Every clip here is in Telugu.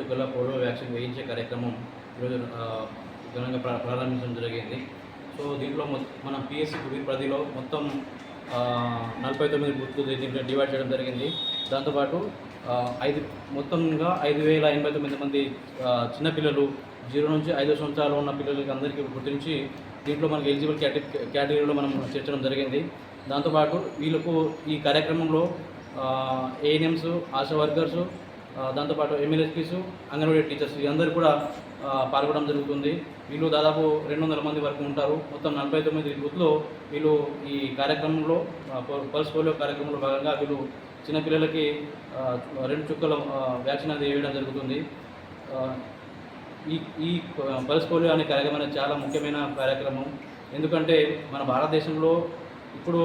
చుక్కల పోలియో వ్యాక్సిన్ వేయించే కార్యక్రమం ఈరోజు ఘనంగా ప్రారంభించడం జరిగింది. సో దీంట్లో మన పిఎస్సి కుబీర్ పరిధిలో మొత్తం 49 బూత్లు దీంట్లో డివైడ్ చేయడం జరిగింది. దాంతోపాటు మొత్తంగా 5089 మంది చిన్నపిల్లలు 0 నుంచి 5 సంవత్సరాలు ఉన్న పిల్లలకి అందరికీ గుర్తించి దీంట్లో మనకి ఎలిజిబుల్ కేటగిరీలో మనం చేర్చడం జరిగింది. దాంతోపాటు వీళ్ళకు ఈ కార్యక్రమంలో ఏఎన్ఎంస్, ఆశా వర్కర్సు, దాంతోపాటు ఎంఎల్ఎస్పీస్, అంగన్వాడీ టీచర్స్ అందరూ కూడా పాల్గొనడం జరుగుతుంది. వీళ్ళు దాదాపు 200 మంది వరకు ఉంటారు. మొత్తం 49 బూత్లో వీళ్ళు ఈ కార్యక్రమంలో పల్స్ పోలియో కార్యక్రమంలో భాగంగా వీళ్ళు చిన్నపిల్లలకి 2 చుక్కల వ్యాక్సిన్ అనేది వేయడం జరుగుతుంది. ఈ పల్స్ పోలియో అనే కార్యక్రమం అనేది చాలా ముఖ్యమైన కార్యక్రమం. ఎందుకంటే మన భారతదేశంలో ఇప్పుడు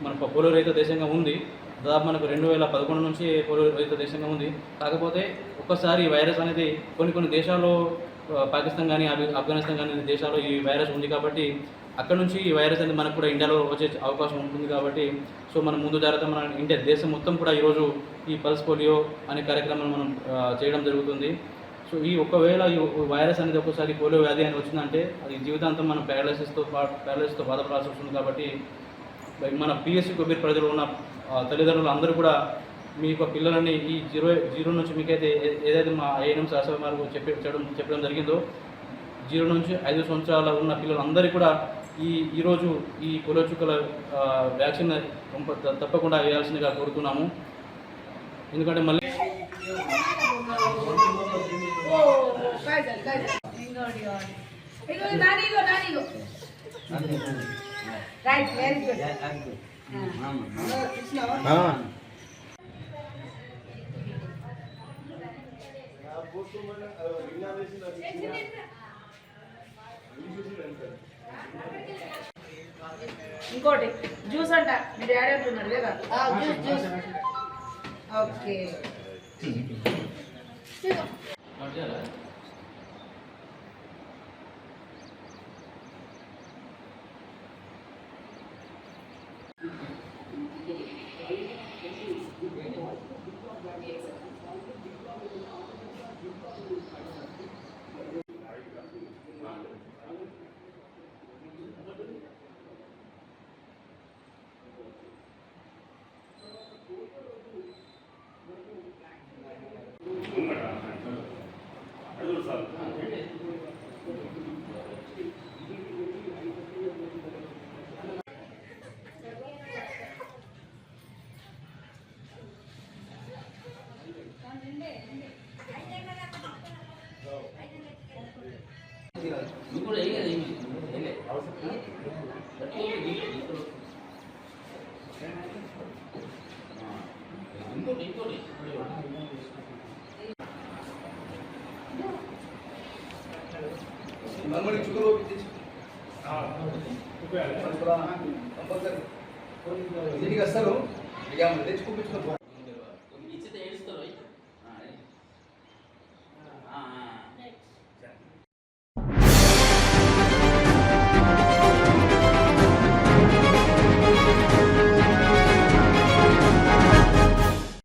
మన పోలియో రహిత దేశంగా ఉంది. దాదాపు మనకు 2011 నుంచి పోలియో రహిత దేశంగా ఉంది. కాకపోతే ఒక్కసారి వైరస్ అనేది కొన్ని దేశాల్లో, పాకిస్తాన్ కానీ ఆఫ్ఘనిస్తాన్ కానీ దేశాల్లో ఈ వైరస్ ఉంది కాబట్టి అక్కడ నుంచి ఈ వైరస్ అనేది మనకు కూడా ఇండియాలో వచ్చే అవకాశం ఉంటుంది. కాబట్టి సో మనం ముందు జాగ్రత్త మన ఇండియా దేశం మొత్తం కూడా ఈరోజు ఈ పల్స్ పోలియో అనే కార్యక్రమాన్ని మనం చేయడం జరుగుతుంది. సో ఒకవేళ ఈ వైరస్ అనేది ఒక్కసారి పోలియో వ్యాధి అని వచ్చిందంటే అది జీవితాంతం మనం ప్యారలైసిస్తో బాధపడాల్సి వస్తుంది. కాబట్టి మన పిఎస్సి కుబీర్ పరిధిలో ఉన్న తల్లిదండ్రులు అందరూ కూడా మీ యొక్క పిల్లలని ఈ జీరో నుంచి మీకైతే ఏదైతే మా ఏఎన్ఎంస్ ఆశా మార్గం చెప్పడం జరిగిందో 0 నుంచి 5 సంవత్సరాల ఉన్న పిల్లలందరికీ కూడా ఈరోజు ఈ పోలియో చుక్కల వ్యాక్సిన్ తప్పకుండా వేయాల్సిందిగా కోరుతున్నాము. ఎందుకంటే మళ్ళీ ఇంకోటి జ్యూస్ అంట మీ డాడీ అంటున్నారు కదా, జ్యూస్. ఓకే దీనికి అసలు ఇక తెచ్చి చూపించుకో.